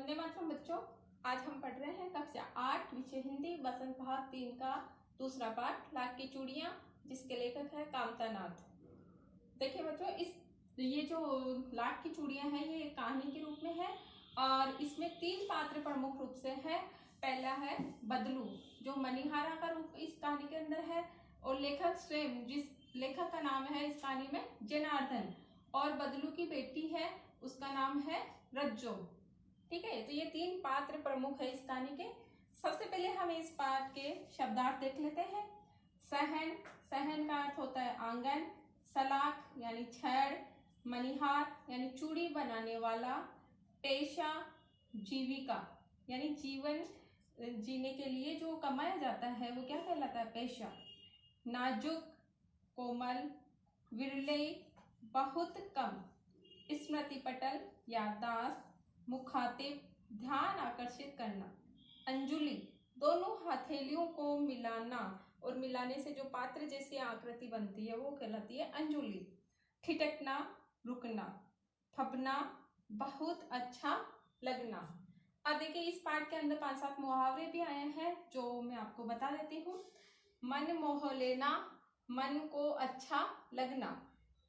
वंदे मातरम बच्चों। आज हम पढ़ रहे हैं कक्षा 8 विषय हिंदी वसंत भाग 3 का दूसरा पाठ लाख की चूड़ियां, जिसके लेखक है कामता नाथ। देखिए बच्चों, ये जो लाख की चूड़ियां हैं ये कहानी के रूप में है और इसमें 3 पात्र प्रमुख रूप से है। पहला है बदलू, जो मणिहारा का रूप इस कहानी के अंदर है, और लेखक स्वयं, जिस लेखक का नाम है इस कहानी में जनार्दन, और बदलू की बेटी है उसका नाम है रज्जो। ठीक है, तो ये 3 पात्र प्रमुख है इस कहानी के। सबसे पहले हम इस पाठ के शब्दार्थ देख लेते हैं। सहन, सहन का अर्थ होता है आंगन। सलाख यानी छड़। मणिहार यानी चूड़ी बनाने वाला। पेशा, जीविका यानी जीवन जीने के लिए जो कमाया जाता है वो क्या कहलाता है, पेशा। नाजुक, कोमल, विरले, बहुत कम। स्मृति पटल, याददाश्त। मुखातिब, ध्यान आकर्षित करना। अंजुलि, दोनों हथेलियों को मिलाना, और मिलाने से जो पात्र जैसी आकृति बनती है वो कहलाती है अंजुलि। ठिठकना, रुकना। थपना, बहुत अच्छा लगना। अब देखिए इस पाठ के अंदर 5-7 मुहावरे भी आए हैं जो मैं आपको बता देती हूँ। मन मोह लेना, मन को अच्छा लगना।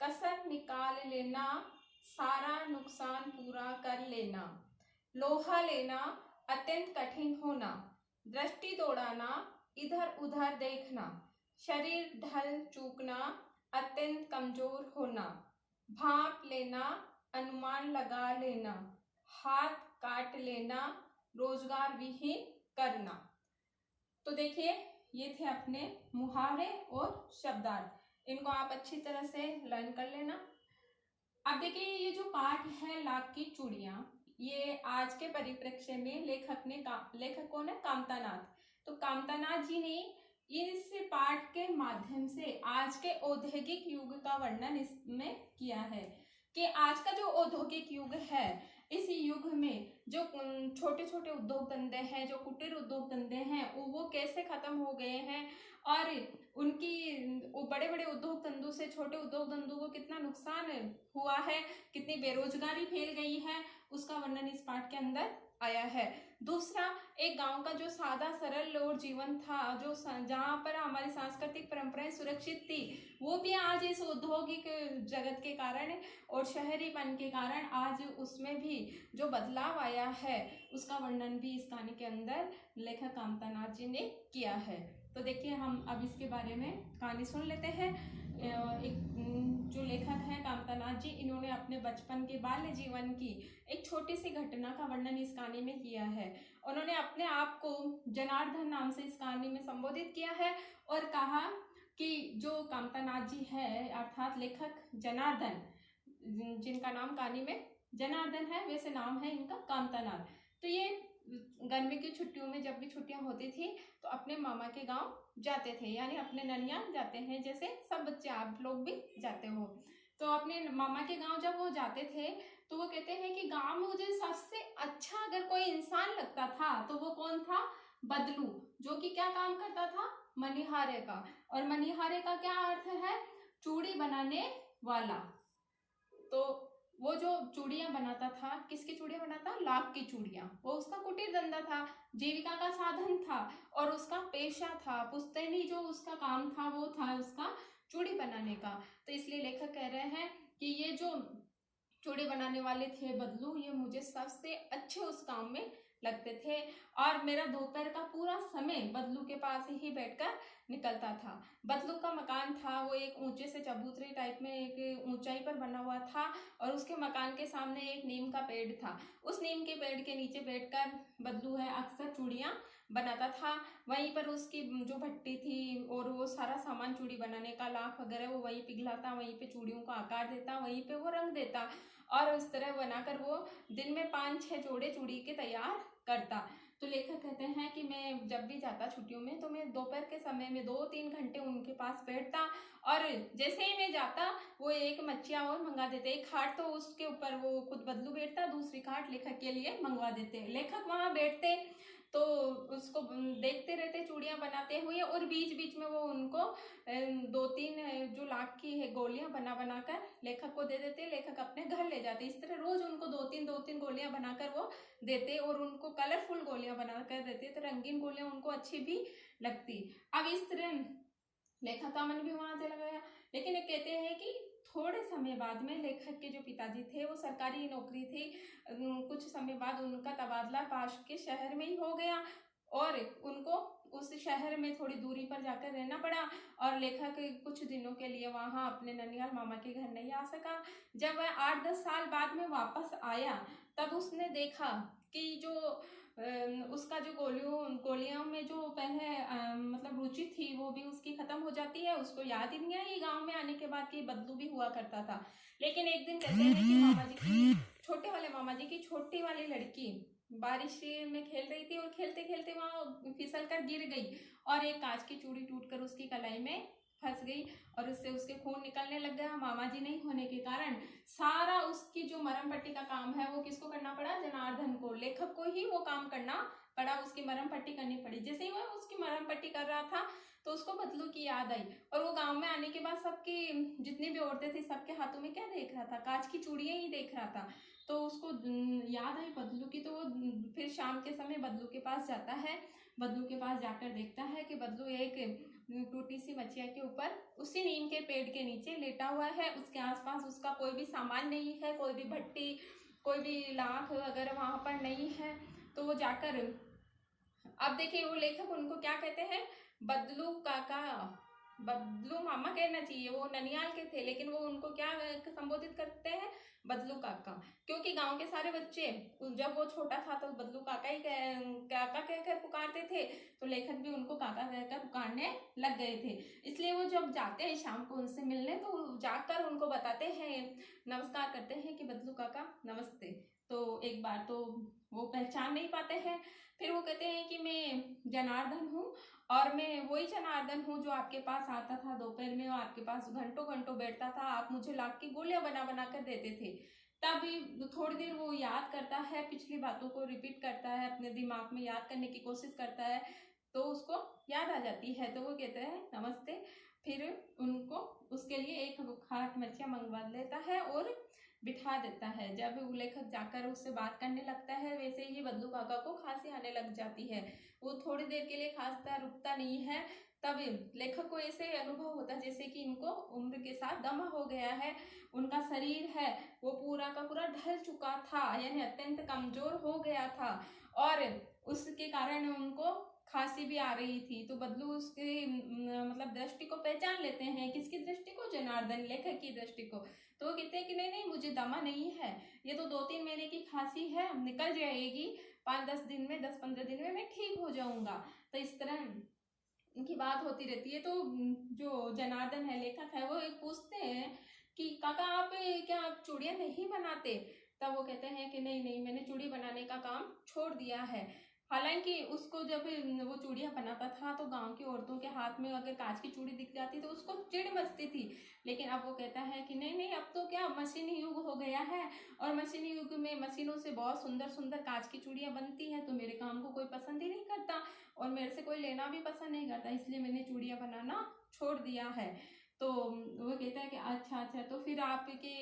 कसर निकाल लेना, सारा नुकसान पूरा कर लेना। लोहा लेना, अत्यंत कठिन होना। दृष्टि दौड़ाना, इधर उधर देखना। शरीर ढल चूकना, अत्यंत कमजोर होना। भाप लेना, अनुमान लगा लेना। हाथ काट लेना, रोजगार विहीन करना। तो देखिए ये थे अपने मुहावरे और शब्दार्थ, इनको आप अच्छी तरह से लर्न कर लेना। अब देखिए ये जो पाठ है लाख की चूड़ियां, ये आज के परिप्रेक्ष्य में लेखक कौन है, कामता नाथ। तो कामता नाथ जी ने इस पाठ के माध्यम से आज के औद्योगिक युग का वर्णन इसमें किया है कि आज का जो औद्योगिक युग है, इस युग में जो छोटे छोटे उद्योग धंधे हैं, जो कुटीर उद्योग धंधे हैं, वो कैसे खत्म हो गए हैं, और उनकी बड़े बड़े उद्योग धंधों से छोटे उद्योग धंधों को कितना नुकसान हुआ है, कितनी बेरोजगारी फैल गई है, उसका वर्णन इस पाठ के अंदर आया है। दूसरा, एक गांव का जो सादा सरल और जीवन था, जो जहां पर हमारी सांस्कृतिक परंपराएं सुरक्षित थी, वो भी आज इस औद्योगिक जगत के कारण और शहरीपन के कारण आज उसमें भी जो बदलाव आया है, उसका वर्णन भी इस कहानी के अंदर लेखक कामता नाथ जी ने किया है। तो देखिए हम अब इसके बारे में कहानी सुन लेते हैं। एक जो लेखक हैं कामता नाथ जी, इन्होंने अपने बचपन के बाल्य जीवन की एक छोटी सी घटना का वर्णन इस कहानी में किया है। उन्होंने अपने आप को जनार्दन नाम से इस कहानी में संबोधित किया है और कहा कि जो कामता नाथ जी है, अर्थात लेखक जनार्दन, जिनका नाम कहानी में जनार्दन है, वैसे नाम है इनका कामता नाथ। तो ये गर्मी की छुट्टियों में जब भी छुट्टियां होती थी तो अपने मामा के गांव जाते थे, यानी अपने ननियाल जाते हैं, जैसे सब बच्चे आप लोग भी जाते हो। तो अपने मामा के गांव जब वो जाते थे तो वो कहते हैं कि गांव में मुझे सबसे अच्छा अगर कोई इंसान लगता था तो वो कौन था, बदलू, जो कि क्या काम करता था, मणिहारे का। और मणिहारे का क्या अर्थ है, चूड़ी बनाने वाला। तो वो जो चूड़ियां बनाता था, किसकी चूड़ियां बनाता, लाख की चूड़ियां, वो उसका कुटीर धंधा था, जीविका का साधन था और उसका पेशा था, पुश्तैनी जो उसका काम था वो था उसका चूड़ी बनाने का। तो इसलिए लेखक कह रहे हैं कि ये जो चूड़ी बनाने वाले थे बदलू, ये मुझे सबसे अच्छे उस काम में लगते थे और मेरा दोपहर का पूरा समय बदलू के पास ही बैठकर निकलता था। बदलू का मकान था वो एक ऊंचे से चबूतरे टाइप में एक ऊंचाई पर बना हुआ था और उसके मकान के सामने एक नीम का पेड़ था। उस नीम के पेड़ के नीचे बैठकर बदलू है अक्सर चूड़ियां बनाता था। वहीं पर उसकी जो भट्टी थी और वो सारा सामान चूड़ी बनाने का, लाख वगैरह, वो वहीं पिघलाता, वहीं पे चूड़ियों का आकार देता, वहीं पे वो रंग देता और उस तरह बनाकर वो दिन में 5-6 जोड़े चूड़ी के तैयार करता। तो तो लेखक कहते हैं कि मैं जब भी जाता छुट्टियों में तो मैं दोपहर के समय में 2-3 घंटे उनके पास बैठता, और जैसे ही मैं जाता वो एक मच्छियाँ और मंगा देते, एक खाट तो उसके ऊपर वो खुद बदलू बैठता, दूसरी खाट लेखक के लिए मंगवा देते। लेखक वहाँ बैठते तो उसको देखते रहते चूड़ियाँ बनाते हुए, और बीच बीच में वो उनको 2-3 जो लाख की है गोलियां बना बनाकर लेखक को दे देते, लेखक अपने घर ले जाते। इस तरह रोज उनको 2-3 गोलियां बनाकर वो देते, और उनको कलरफुल गोलियां बनाकर देते, तो रंगीन गोलियां उनको अच्छी भी लगती। अब इस तरह लेखक का मन भी वहां चला गया। लेकिन एक कहते हैं कि थोड़े समय बाद में लेखक के जो पिताजी थे वो सरकारी नौकरी थी, कुछ समय बाद उनका तबादला पास के शहर में ही हो गया, और उनको उस शहर में थोड़ी दूरी पर जाकर रहना पड़ा, और लेखक कुछ दिनों के लिए वहाँ अपने ननिहाल मामा के घर नहीं आ सका। जब वह 8-10 साल बाद में वापस आया तब उसने देखा कि जो उसका जो गोलियों में जो पहले मतलब रुचि थी वो भी उसकी खत्म हो जाती है। उसको याद ही नहीं आई गांव में आने के बाद कि बदलू भी हुआ करता था। लेकिन एक दिन कहते हैं कि मामा जी की छोटे वाले मामा जी की छोटी वाली लड़की बारिश में खेल रही थी, और खेलते खेलते वहां फिसल कर गिर गई, और एक कांच की चूड़ी टूटकर उसकी कलाई में फंस गई, और उससे उसके खून निकलने लग गया। मामा जी नहीं होने के कारण सारा उसकी जो मरहम पट्टी का काम है वो किसको करना पड़ा? जनार्दन को, लेखक को ही वो काम करना पड़ा, उसकी मरहम पट्टी करनी पड़ी। जैसे ही वह उसकी मरहम पट्टी कर रहा था तो उसको बदलू की याद आई, और वो गांव में आने के बाद सबकी जितनी भी औरतें थी सबके हाथों में क्या देख रहा था? कांच की चूड़ियां ही देख रहा था। तो उसको याद आई बदलू की, तो वो फिर शाम के समय बदलू के पास जाता है। बदलू के पास जाकर देखता है कि बदलू एक टूटी सी मछिया के ऊपर उसी नीम के पेड़ के नीचे लेटा हुआ है। उसके आसपास उसका कोई भी सामान नहीं है, कोई भी भट्टी, कोई भी लाख वगैरह वहां पर नहीं है। तो वो जाकर, अब देखिए वो लेखक उनको क्या कहते हैं? बदलू काका, बदलू मामा कहना चाहिए, वो ननियाल के थे, लेकिन वो उनको क्या संबोधित करते हैं? बदलू काका। क्योंकि गांव के सारे बच्चे जब वो छोटा था तो बदलू काका ही काका कहकर पुकारते थे, तो लेखक भी उनको काका कहकर पुकारने लग गए थे। इसलिए वो जब जाते हैं शाम को उनसे मिलने तो जाकर उनको बताते हैं, नमस्कार करते हैं कि बदलू काका नमस्ते। तो एक बार तो वो पहचान नहीं पाते हैं, फिर वो कहते हैं कि मैं जनार्दन हूँ, और मैं वही जनार्दन हूँ जो आपके पास आता था दोपहर में, और आपके पास घंटों घंटों बैठता था, आप मुझे लाख की गोलियां बना बना कर देते थे। तब थोड़ी देर वो याद करता है, पिछली बातों को रिपीट करता है, अपने दिमाग में याद करने की कोशिश करता है, तो उसको याद आ जाती है। तो वो कहते हैं नमस्ते, फिर उनको उसके लिए एक खाट मच्छियाँ मंगवा लेता है और बिठा देता है। जब लेखक जाकर उससे बात करने लगता है, वैसे ही बदलू काका को खांसी आने लग जाती है। वो थोड़ी देर के लिए खांसता रुकता नहीं है। तब लेखक को ऐसे अनुभव होता है जैसे कि इनको उम्र के साथ दमा हो गया है, उनका शरीर है वो पूरा का पूरा ढल चुका था, यानी अत्यंत कमजोर हो गया था, और उसके कारण उनको खांसी भी आ रही थी। तो बदलू उसकी मतलब दृष्टि को पहचान लेते हैं। किसकी दृष्टि को? जनार्दन, लेखक की दृष्टि को। तो वो कहते हैं कि नहीं नहीं, मुझे दमा नहीं है, ये तो 2-3 महीने की खांसी है, निकल जाएगी, 5-10 दिन में, 10-15 दिन में मैं ठीक हो जाऊंगा। तो इस तरह उनकी बात होती रहती है। तो जो जनार्दन है, लेखक है, वो एक पूछते हैं कि काका आप क्या आप चूड़ियाँ नहीं बनाते? तब वो कहते हैं कि नहीं नहीं, मैंने चूड़ी बनाने का काम छोड़ दिया है। हालांकि उसको जब वो चूड़ियाँ बनाता था तो गांव की औरतों के हाथ में अगर कांच की चूड़ी दिख जाती तो उसको चिढ़ मचती थी। लेकिन अब वो कहता है कि नहीं नहीं, अब तो क्या मशीनी युग हो गया है, और मशीनी युग में मशीनों से बहुत सुंदर सुंदर कांच की चूड़ियाँ बनती हैं, तो मेरे काम को कोई पसंद ही नहीं करता, और मेरे से कोई लेना भी पसंद नहीं करता, इसलिए मैंने चूड़ियाँ बनाना छोड़ दिया है। तो वो कहता है कि अच्छा अच्छा, तो फिर आपके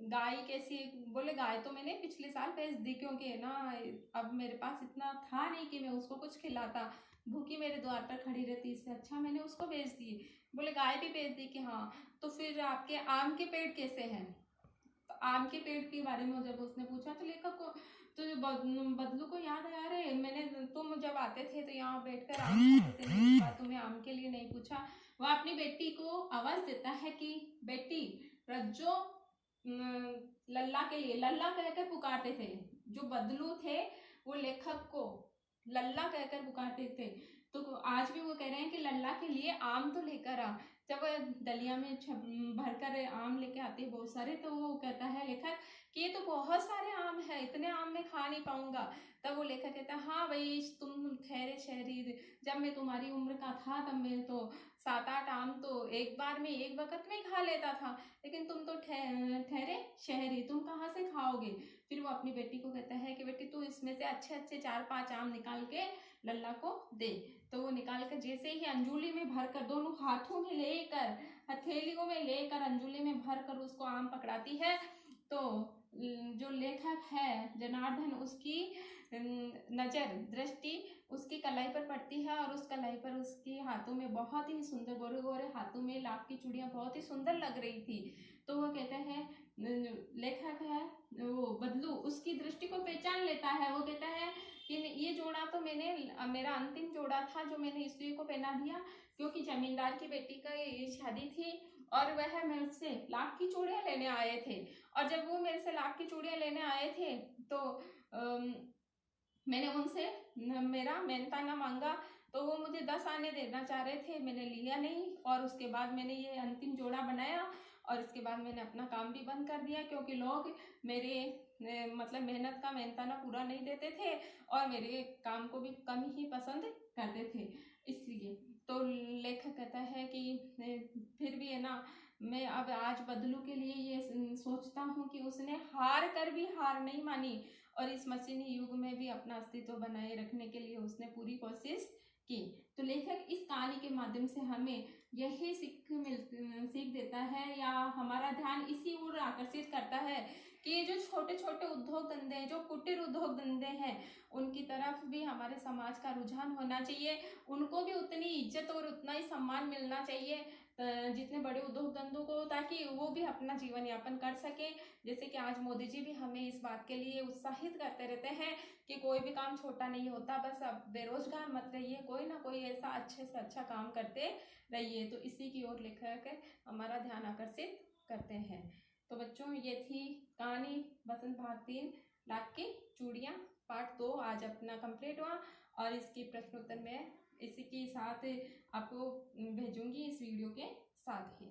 गाय कैसी? बोले गाय तो मैंने पिछले साल बेच दी, क्योंकि ना अब मेरे पास इतना था नहीं कि मैं उसको कुछ खिलाता, भूखी मेरे द्वार पर खड़ी रहती, इससे अच्छा मैंने उसको बेच दी। बोले गाय भी बेच दी कि हाँ। तो फिर आपके आम के पेड़ कैसे हैं? तो आम के पेड़ के बारे में जब उसने पूछा तो लेखक को, तो बदलू को याद आया, अरे मैंने, तुम जब आते थे तो यहाँ बैठकर आम खाते थे, इस बार तुम्हें आम के लिए नहीं पूछा। वह अपनी बेटी को आवाज देता है कि बेटी रज्जो, लल्ला के लिए, लल्ला कहकर पुकारते थे। जो बदलू थे वो लेखक को लल्ला कहकर पुकारते थे। तो आज भी वो कह रहे हैं कि लल्ला के लिए आम तो लेकर आ। जब वह डलिया में भरकर आम लेके आती है बहुत सारे, तो वो कहता है लेखक कि ये तो बहुत सारे आम है, इतने आम मैं खा नहीं पाऊंगा। तब वो लेखक कहता है हाँ भाई तुम ठहरे शहरी, जब मैं तुम्हारी उम्र का था तब मैं तो 7-8 आम तो एक बार में एक वक्त में खा लेता था, लेकिन तुम तो ठहरे शहरी, तुम कहाँ से खाओगे। फिर वो अपनी बेटी को कहता है कि बेटी तू इसमें से अच्छे अच्छे 4-5 आम निकाल के लल्ला को दे। तो वो निकाल कर जैसे ही अंजुली में भरकर, दोनों हाथों में लेकर, हथेलियों में लेकर अंजुली में भरकर उसको आम पकड़ाती है, तो जो लेखक है जनार्दन, उसकी नजर दृष्टि उसकी कलाई पर पड़ती है, और उस कलाई पर उसके हाथों में बहुत ही सुंदर, गोरे गोरे हाथों में लाख की चूड़ियां बहुत ही सुंदर लग रही थी। तो वो कहते हैं, लेखक है वो बदलू उसकी दृष्टि को पहचान लेता है। वो कहता है कि ये जोड़ा तो मेरा अंतिम जोड़ा था जो मैंने ईश्वरी को पहना दिया, क्योंकि जमींदार की बेटी का ये शादी थी और वह मेरे से लाख की चूड़ियां लेने आए थे। और जब वो मेरे से लाख की चूड़ियां लेने आए थे तो मैंने उनसे मेरा मेहनताना मांगा, तो वो मुझे 10 आने देना चाह रहे थे, मैंने लिया नहीं। और उसके बाद मैंने ये अंतिम जोड़ा बनाया, और इसके बाद मैंने अपना काम भी बंद कर दिया, क्योंकि लोग मेरे मतलब मेहनत का मेहनताना पूरा नहीं देते थे और मेरे काम को भी कम ही पसंद करते थे। इसलिए तो लेखक कहता है कि फिर भी है ना, मैं अब आज बदलू के लिए ये सोचता हूँ कि उसने हार कर भी हार नहीं मानी, और इस मशीनी युग में भी अपना अस्तित्व बनाए रखने के लिए उसने पूरी कोशिश की। तो लेखक इस कहानी के माध्यम से हमें यही सीख देता है, या हमारा ध्यान इसी ओर आकर्षित करता है कि ये जो छोटे छोटे उद्योग धंधे हैं, जो कुटीर उद्योग धंधे हैं, उनकी तरफ भी हमारे समाज का रुझान होना चाहिए, उनको भी उतनी इज्जत और उतना ही सम्मान मिलना चाहिए जितने बड़े उद्योग धंधों को, ताकि वो भी अपना जीवन यापन कर सके। जैसे कि आज मोदी जी भी हमें इस बात के लिए उत्साहित करते रहते हैं कि कोई भी काम छोटा नहीं होता, बस अब बेरोजगार मत रहिए, कोई ना कोई ऐसा अच्छे से अच्छा काम करते रहिए। तो इसी की ओर लेखक हमारा ध्यान आकर्षित करते हैं। तो बच्चों, ये थी कहानी बसंत भाग 3 लाख की चूड़ियाँ पार्ट 2 आज अपना कंप्लीट हुआ, और इसकी प्रश्नोत्तर में इसी के साथ आपको भेजूंगी इस वीडियो के साथ ही।